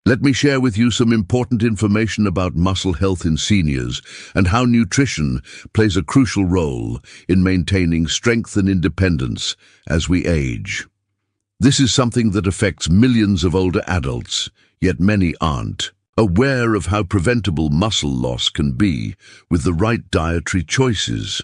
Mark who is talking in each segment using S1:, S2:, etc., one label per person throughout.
S1: Let me share with you some important information about muscle health in seniors and how nutrition plays a crucial role in maintaining strength and independence as we age. This is something that affects millions of older adults, yet many aren't aware of how preventable muscle loss can be with the right dietary choices.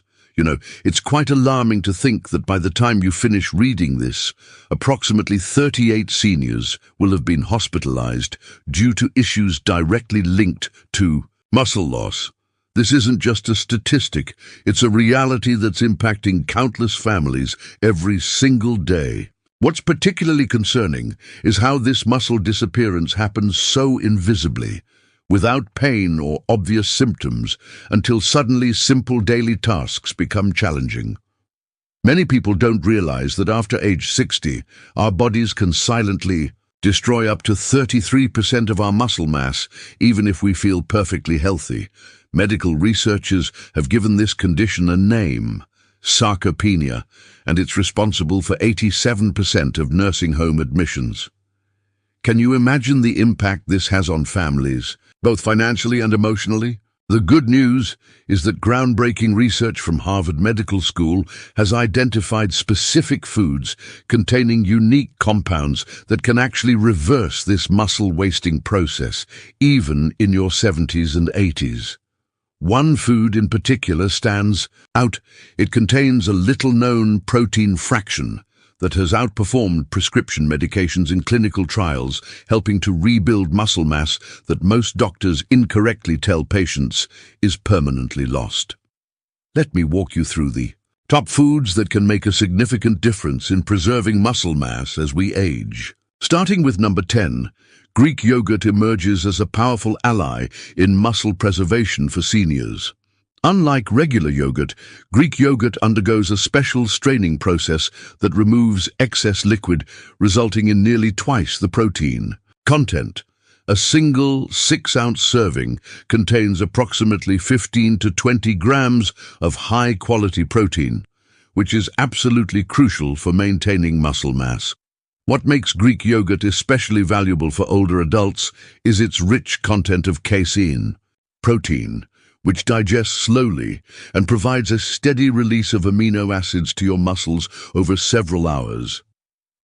S1: It's quite alarming to think that by the time you finish reading this, approximately 38 seniors will have been hospitalized due to issues directly linked to muscle loss. This isn't just a statistic, it's a reality that's impacting countless families every single day. What's particularly concerning is how this muscle disappearance happens so invisibly, without pain or obvious symptoms, until suddenly simple daily tasks become challenging. Many people don't realize that after age 60, our bodies can silently destroy up to 33% of our muscle mass, even if we feel perfectly healthy. Medical researchers have given this condition a name, sarcopenia, and it's responsible for 87% of nursing home admissions. Can you imagine the impact this has on families, both financially and emotionally? The good news is that groundbreaking research from Harvard Medical School has identified specific foods containing unique compounds that can actually reverse this muscle-wasting process, even in your 70s and 80s. One food in particular stands out. It contains a little-known protein fraction that has outperformed prescription medications in clinical trials, helping to rebuild muscle mass that most doctors incorrectly tell patients is permanently lost. Let me walk you through the top foods that can make a significant difference in preserving muscle mass as we age. Starting with number 10, Greek yogurt emerges as a powerful ally in muscle preservation for seniors. Unlike regular yogurt, Greek yogurt undergoes a special straining process that removes excess liquid, resulting in nearly twice the protein content. A single 6-ounce serving contains approximately 15 to 20 grams of high-quality protein, which is absolutely crucial for maintaining muscle mass. What makes Greek yogurt especially valuable for older adults is its rich content of casein, protein, which digests slowly and provides a steady release of amino acids to your muscles over several hours.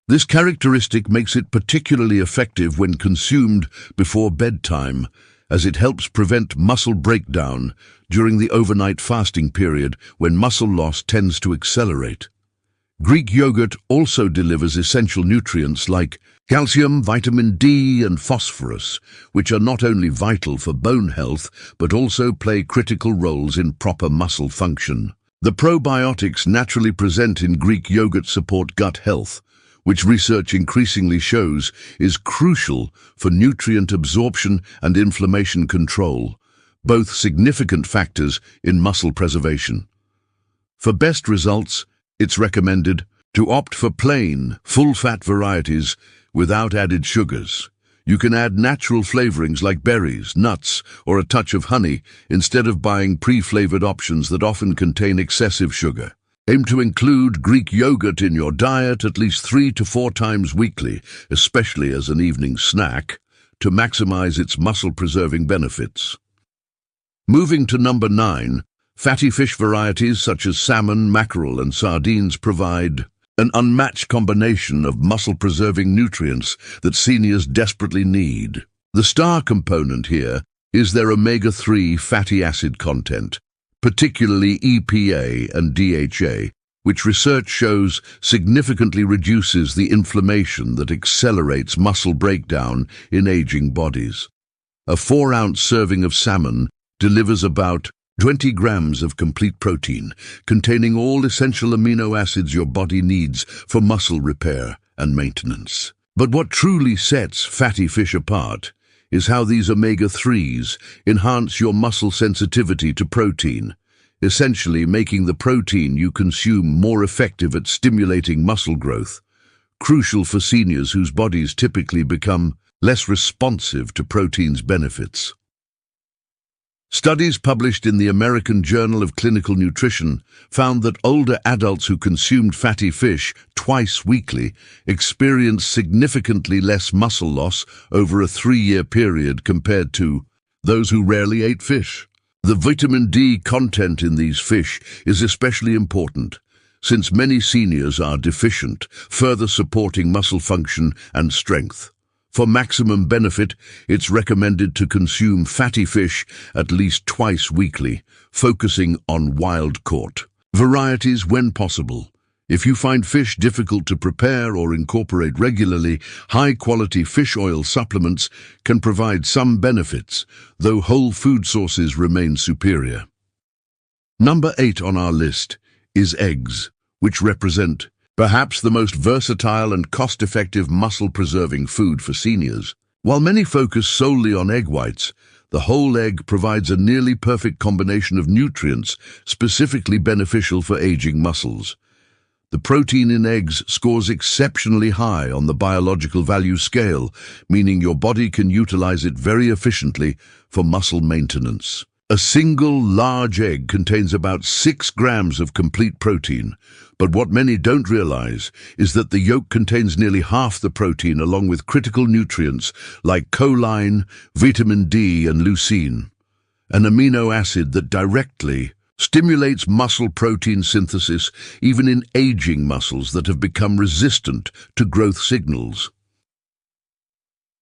S1: This characteristic makes it particularly effective when consumed before bedtime, as it helps prevent muscle breakdown during the overnight fasting period when muscle loss tends to accelerate. Greek yogurt also delivers essential nutrients like calcium, vitamin D, and phosphorus, which are not only vital for bone health, but also play critical roles in proper muscle function. The probiotics naturally present in Greek yogurt support gut health, which research increasingly shows is crucial for nutrient absorption and inflammation control, both significant factors in muscle preservation. For best results, it's recommended to opt for plain, full-fat varieties without added sugars. You can add natural flavorings like berries, nuts, or a touch of honey instead of buying pre-flavored options that often contain excessive sugar. Aim to include Greek yogurt in your diet at least 3 to 4 times weekly, especially as an evening snack, to maximize its muscle-preserving benefits. Moving to number 9, fatty fish varieties such as salmon, mackerel, and sardines provide an unmatched combination of muscle-preserving nutrients that seniors desperately need. The star component here is their omega-3 fatty acid content, particularly EPA and DHA, which research shows significantly reduces the inflammation that accelerates muscle breakdown in aging bodies. A 4-ounce serving of salmon delivers about 20 grams of complete protein, containing all essential amino acids your body needs for muscle repair and maintenance. But what truly sets fatty fish apart is how these omega-3s enhance your muscle sensitivity to protein, essentially making the protein you consume more effective at stimulating muscle growth, crucial for seniors whose bodies typically become less responsive to protein's benefits. Studies published in the American Journal of Clinical Nutrition found that older adults who consumed fatty fish twice weekly experienced significantly less muscle loss over a 3-year period compared to those who rarely ate fish. The vitamin D content in these fish is especially important, since many seniors are deficient, further supporting muscle function and strength. For maximum benefit, it's recommended to consume fatty fish at least twice weekly, focusing on wild-caught varieties when possible. If you find fish difficult to prepare or incorporate regularly, high-quality fish oil supplements can provide some benefits, though whole food sources remain superior. Number 8 on our list is eggs, which represent perhaps the most versatile and cost-effective muscle-preserving food for seniors. While many focus solely on egg whites, the whole egg provides a nearly perfect combination of nutrients specifically beneficial for aging muscles. The protein in eggs scores exceptionally high on the biological value scale, meaning your body can utilize it very efficiently for muscle maintenance. A single large egg contains about 6 grams of complete protein, but what many don't realize is that the yolk contains nearly half the protein along with critical nutrients like choline, vitamin D and leucine, an amino acid that directly stimulates muscle protein synthesis even in aging muscles that have become resistant to growth signals.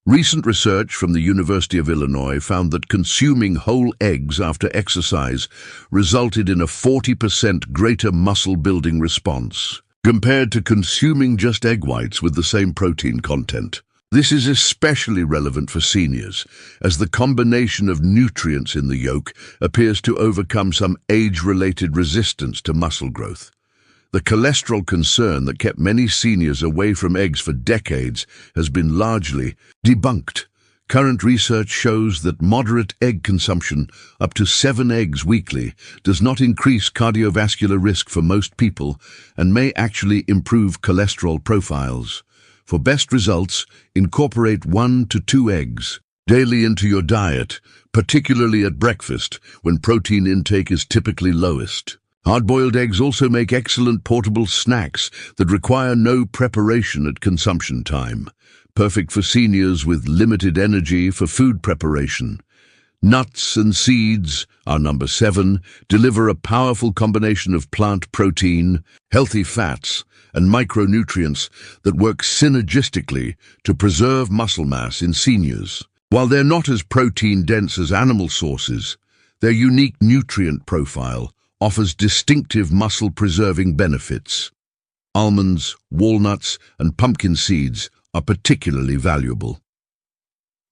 S1: Recent research from the University of Illinois found that consuming whole eggs after exercise resulted in a 40% greater muscle-building response, compared to consuming just egg whites with the same protein content. This is especially relevant for seniors, as the combination of nutrients in the yolk appears to overcome some age-related resistance to muscle growth. The cholesterol concern that kept many seniors away from eggs for decades has been largely debunked. Current research shows that moderate egg consumption, up to 7 eggs weekly, does not increase cardiovascular risk for most people and may actually improve cholesterol profiles. For best results, incorporate 1 to 2 eggs daily into your diet, particularly at breakfast, when protein intake is typically lowest. Hard-boiled eggs also make excellent portable snacks that require no preparation at consumption time, perfect for seniors with limited energy for food preparation. Nuts and seeds, our number 7, deliver a powerful combination of plant protein, healthy fats, and micronutrients that work synergistically to preserve muscle mass in seniors. While they're not as protein-dense as animal sources, their unique nutrient profile offers distinctive muscle-preserving benefits. Almonds, walnuts, and pumpkin seeds are particularly valuable.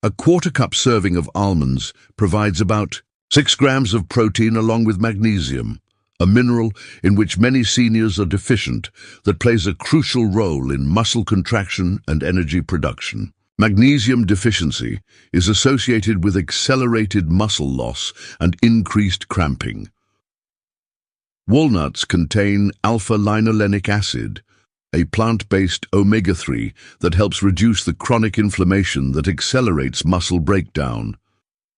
S1: A 1/4 cup serving of almonds provides about 6 grams of protein along with magnesium, a mineral in which many seniors are deficient that plays a crucial role in muscle contraction and energy production. Magnesium deficiency is associated with accelerated muscle loss and increased cramping. Walnuts contain alpha-linolenic acid, a plant-based omega-3 that helps reduce the chronic inflammation that accelerates muscle breakdown.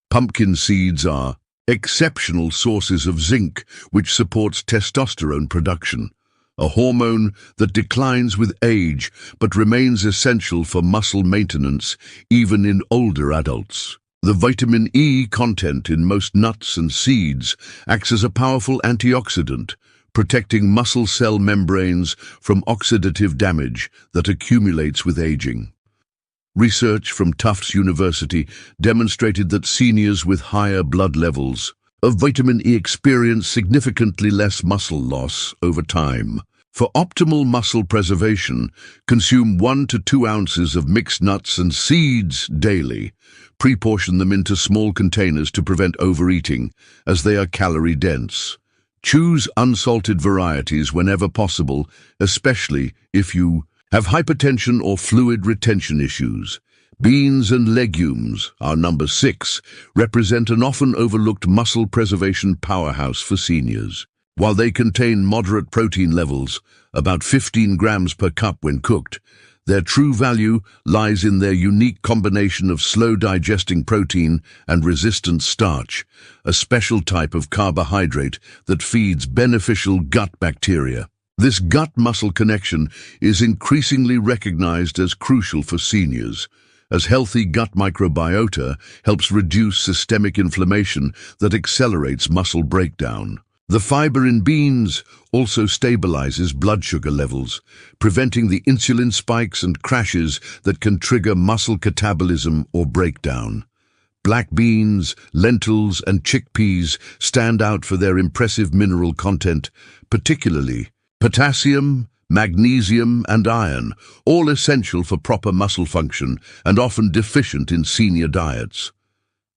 S1: Pumpkin seeds are exceptional sources of zinc, which supports testosterone production, a hormone that declines with age but remains essential for muscle maintenance even in older adults. The vitamin E content in most nuts and seeds acts as a powerful antioxidant, protecting muscle cell membranes from oxidative damage that accumulates with aging. Research from Tufts University demonstrated that seniors with higher blood levels of vitamin E experience significantly less muscle loss over time. For optimal muscle preservation, consume 1 to 2 ounces of mixed nuts and seeds daily. Pre-portion them into small containers to prevent overeating, as they are calorie-dense. Choose unsalted varieties whenever possible, especially if you have hypertension or fluid retention issues. Beans and legumes, our number 6, represent an often overlooked muscle preservation powerhouse for seniors. While they contain moderate protein levels, about 15 grams per cup when cooked, Their true value lies in their unique combination of slow-digesting protein and resistant starch, a special type of carbohydrate that feeds beneficial gut bacteria. This gut-muscle connection is increasingly recognized as crucial for seniors, as healthy gut microbiota helps reduce systemic inflammation that accelerates muscle breakdown. The fiber in beans also stabilizes blood sugar levels, preventing the insulin spikes and crashes that can trigger muscle catabolism or breakdown. Black beans, lentils, and chickpeas stand out for their impressive mineral content, particularly potassium, magnesium, and iron, all essential for proper muscle function and often deficient in senior diets.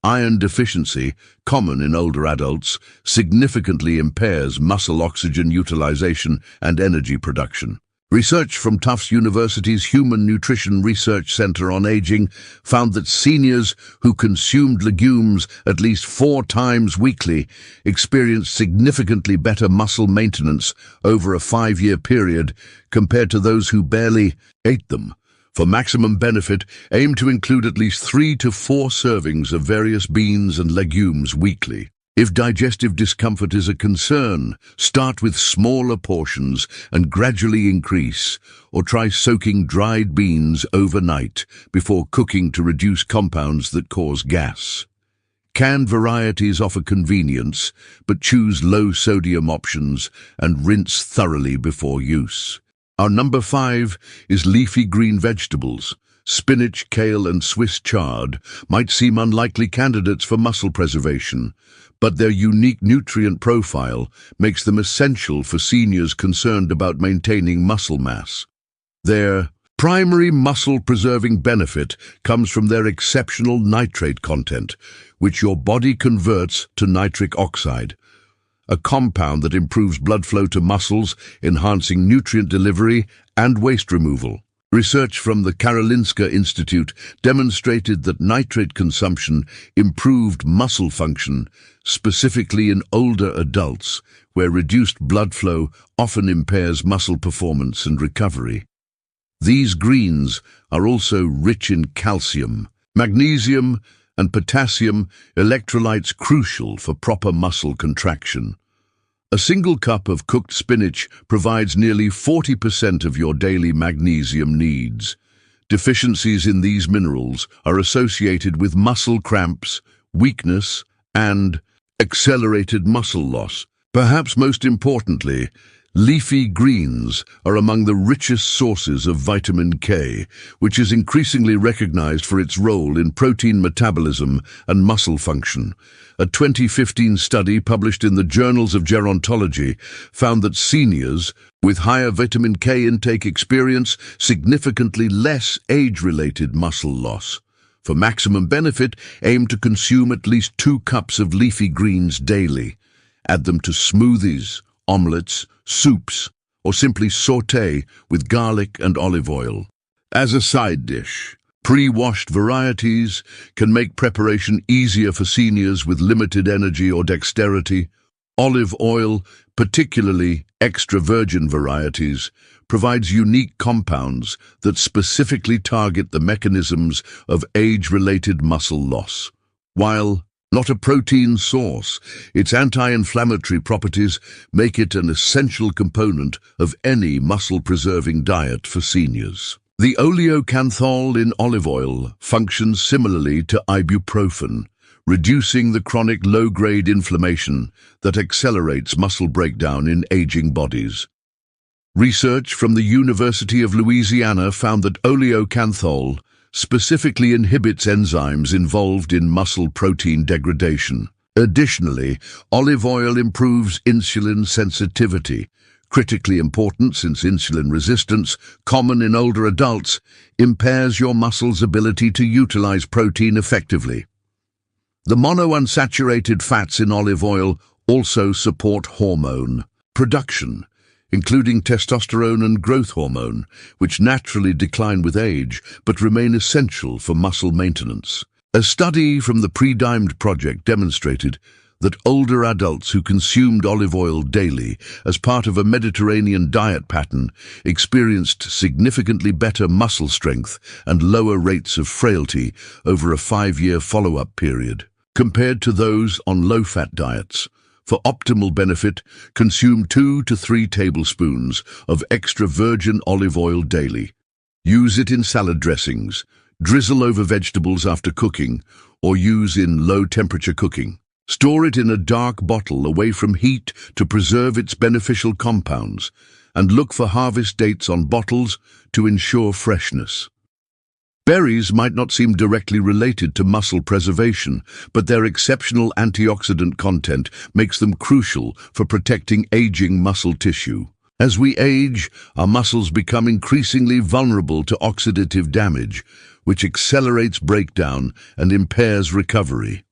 S1: Iron deficiency, common in older adults, significantly impairs muscle oxygen utilization and energy production. Research from Tufts University's Human Nutrition Research Center on Aging found that seniors who consumed legumes at least 4 times weekly experienced significantly better muscle maintenance over a 5-year period compared to those who barely ate them. For maximum benefit, aim to include at least 3 to 4 servings of various beans and legumes weekly. If digestive discomfort is a concern, start with smaller portions and gradually increase, or try soaking dried beans overnight before cooking to reduce compounds that cause gas. Canned varieties offer convenience, but choose low-sodium options and rinse thoroughly before use. Our number 5 is leafy green vegetables. Spinach, kale, and Swiss chard might seem unlikely candidates for muscle preservation, but their unique nutrient profile makes them essential for seniors concerned about maintaining muscle mass. Their primary muscle-preserving benefit comes from their exceptional nitrate content, which your body converts to nitric oxide, a compound that improves blood flow to muscles, enhancing nutrient delivery and waste removal. Research from the Karolinska Institute demonstrated that nitrate consumption improved muscle function, specifically in older adults, where reduced blood flow often impairs muscle performance and recovery. These greens are also rich in calcium, magnesium, and potassium, electrolytes crucial for proper muscle contraction. A single cup of cooked spinach provides nearly 40% of your daily magnesium needs. Deficiencies in these minerals are associated with muscle cramps, weakness, and accelerated muscle loss. Perhaps most importantly, leafy greens are among the richest sources of vitamin K, which is increasingly recognized for its role in protein metabolism and muscle function. A 2015 study published in the Journals of Gerontology found that seniors with higher vitamin K intake experience significantly less age-related muscle loss. For maximum benefit, aim to consume at least 2 cups of leafy greens daily. Add them to smoothies, omelets, soups, or simply sauté with garlic and olive oil. As a side dish, pre-washed varieties can make preparation easier for seniors with limited energy or dexterity. Olive oil, particularly extra virgin varieties, provides unique compounds that specifically target the mechanisms of age-related muscle loss. While not a protein source, its anti-inflammatory properties make it an essential component of any muscle-preserving diet for seniors. The oleocanthal in olive oil functions similarly to ibuprofen, reducing the chronic low-grade inflammation that accelerates muscle breakdown in aging bodies. Research from the University of Louisiana found that oleocanthal specifically inhibits enzymes involved in muscle protein degradation. Additionally, olive oil improves insulin sensitivity, critically important since insulin resistance, common in older adults, impairs your muscle's ability to utilize protein effectively. The monounsaturated fats in olive oil also support hormone production, including testosterone and growth hormone, which naturally decline with age but remain essential for muscle maintenance. A study from the Pre-Dimed Project demonstrated that older adults who consumed olive oil daily as part of a Mediterranean diet pattern experienced significantly better muscle strength and lower rates of frailty over a 5-year follow-up period, compared to those on low-fat diets. For optimal benefit, consume 2 to 3 tablespoons of extra virgin olive oil daily. Use it in salad dressings, drizzle over vegetables after cooking, or use in low-temperature cooking. Store it in a dark bottle away from heat to preserve its beneficial compounds, and look for harvest dates on bottles to ensure freshness. Berries might not seem directly related to muscle preservation, but their exceptional antioxidant content makes them crucial for protecting aging muscle tissue. As we age, our muscles become increasingly vulnerable to oxidative damage, which accelerates breakdown and impairs recovery.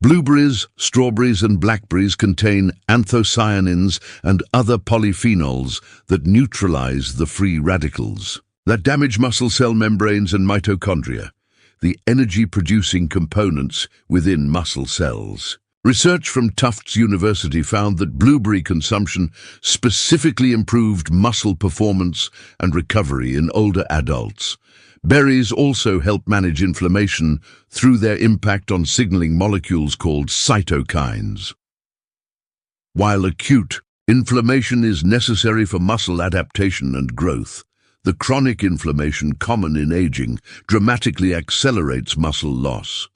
S1: Blueberries, strawberries, and blackberries contain anthocyanins and other polyphenols that neutralize the free radicals that damage muscle cell membranes and mitochondria, the energy-producing components within muscle cells. Research from Tufts University found that blueberry consumption specifically improved muscle performance and recovery in older adults. Berries also help manage inflammation through their impact on signaling molecules called cytokines. While acute inflammation is necessary for muscle adaptation and growth, the chronic inflammation common in aging dramatically accelerates muscle loss.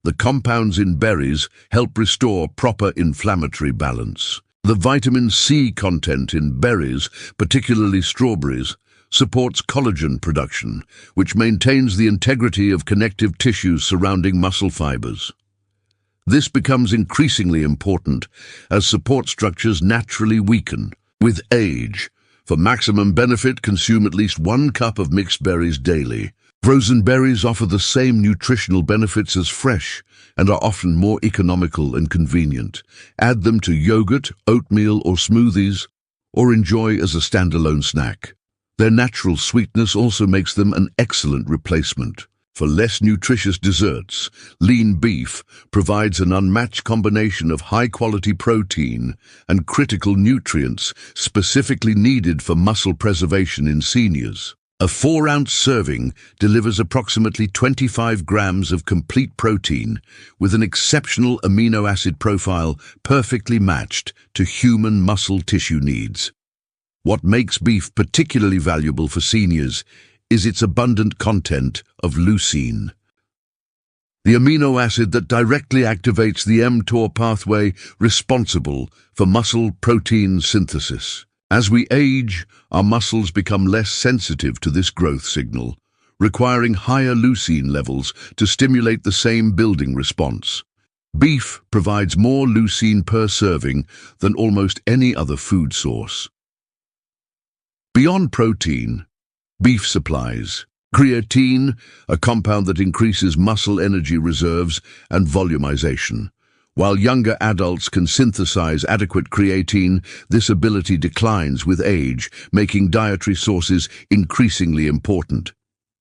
S1: The compounds in berries help restore proper inflammatory balance. The vitamin C content in berries, particularly strawberries, supports collagen production, which maintains the integrity of connective tissues surrounding muscle fibers. This becomes increasingly important as support structures naturally weaken with age. For maximum benefit, consume at least 1 cup of mixed berries daily. Frozen berries offer the same nutritional benefits as fresh and are often more economical and convenient. Add them to yogurt, oatmeal, or smoothies, or enjoy as a standalone snack. Their natural sweetness also makes them an excellent replacement for less nutritious desserts. Lean beef provides an unmatched combination of high-quality protein and critical nutrients specifically needed for muscle preservation in seniors. A 4-ounce serving delivers approximately 25 grams of complete protein with an exceptional amino acid profile perfectly matched to human muscle tissue needs. What makes beef particularly valuable for seniors is its abundant content of leucine, the amino acid that directly activates the mTOR pathway responsible for muscle protein synthesis. As we age, our muscles become less sensitive to this growth signal, requiring higher leucine levels to stimulate the same building response. Beef provides more leucine per serving than almost any other food source. Beyond protein, beef supplies creatine, a compound that increases muscle energy reserves and volumization. While younger adults can synthesize adequate creatine, this ability declines with age, making dietary sources increasingly important.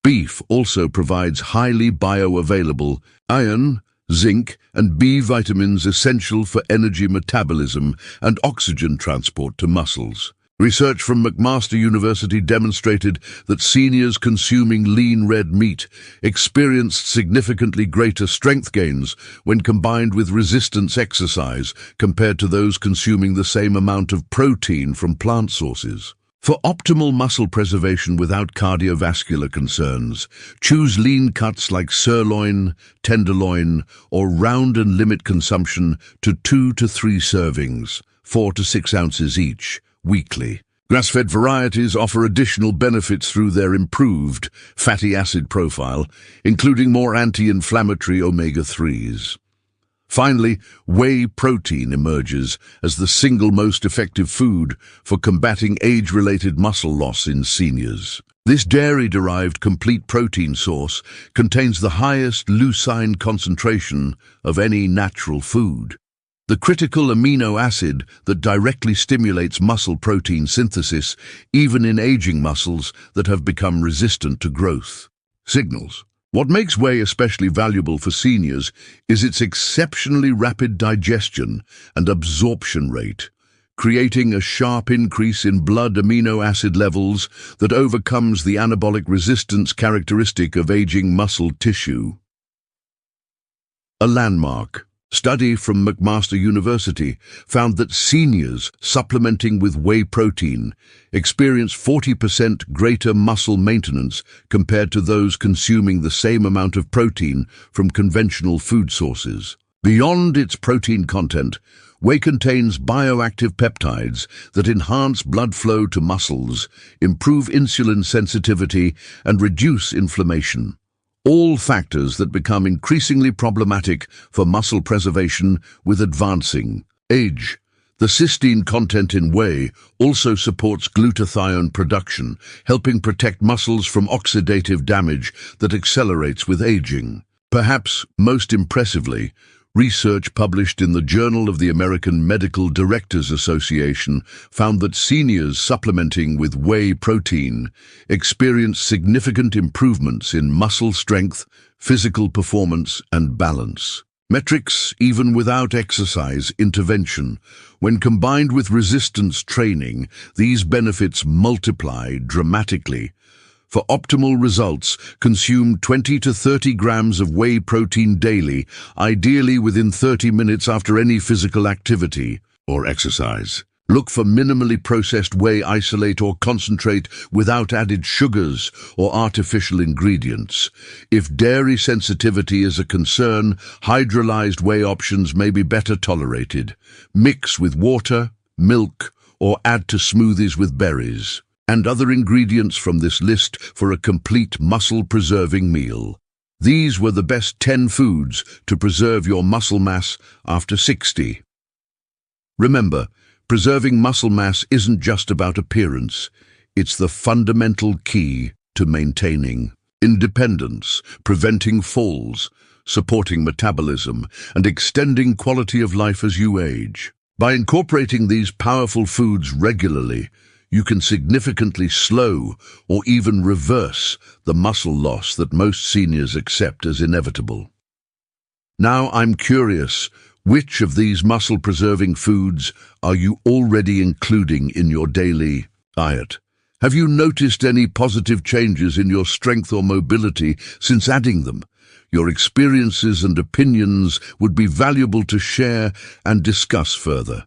S1: Beef also provides highly bioavailable iron, zinc, and B vitamins essential for energy metabolism and oxygen transport to muscles. Research from McMaster University demonstrated that seniors consuming lean red meat experienced significantly greater strength gains when combined with resistance exercise compared to those consuming the same amount of protein from plant sources. For optimal muscle preservation without cardiovascular concerns, choose lean cuts like sirloin, tenderloin, or round and limit consumption to 2 to 3 servings, 4 to 6 ounces each, weekly. Grass-fed varieties offer additional benefits through their improved fatty acid profile, including more anti-inflammatory omega-3s. Finally, whey protein emerges as the single most effective food for combating age-related muscle loss in seniors. This dairy-derived complete protein source contains the highest leucine concentration of any natural food, the critical amino acid that directly stimulates muscle protein synthesis, even in aging muscles that have become resistant to growth signals. What makes whey especially valuable for seniors is its exceptionally rapid digestion and absorption rate, creating a sharp increase in blood amino acid levels that overcomes the anabolic resistance characteristic of aging muscle tissue. A landmark study from McMaster University found that seniors supplementing with whey protein experience 40% greater muscle maintenance compared to those consuming the same amount of protein from conventional food sources. Beyond its protein content, whey contains bioactive peptides that enhance blood flow to muscles, improve insulin sensitivity, and reduce inflammation. All factors that become increasingly problematic for muscle preservation with advancing age. The cysteine content in whey also supports glutathione production, helping protect muscles from oxidative damage that accelerates with aging. Perhaps most impressively, research published in the Journal of the American Medical Directors Association found that seniors supplementing with whey protein experience significant improvements in muscle strength, physical performance, and balance. Metrics even without exercise intervention. When combined with resistance training, these benefits multiply dramatically. For optimal results, consume 20 to 30 grams of whey protein daily, ideally within 30 minutes after any physical activity or exercise. Look for minimally processed whey isolate or concentrate without added sugars or artificial ingredients. If dairy sensitivity is a concern, hydrolyzed whey options may be better tolerated. Mix with water, milk, or add to smoothies with berries and other ingredients from this list for a complete muscle-preserving meal. These were the best 10 foods to preserve your muscle mass after 60. Remember, preserving muscle mass isn't just about appearance. It's the fundamental key to maintaining independence, preventing falls, supporting metabolism, and extending quality of life as you age. By incorporating these powerful foods regularly, you can significantly slow or even reverse the muscle loss that most seniors accept as inevitable. Now I'm curious, which of these muscle-preserving foods are you already including in your daily diet? Have you noticed any positive changes in your strength or mobility since adding them? Your experiences and opinions would be valuable to share and discuss further.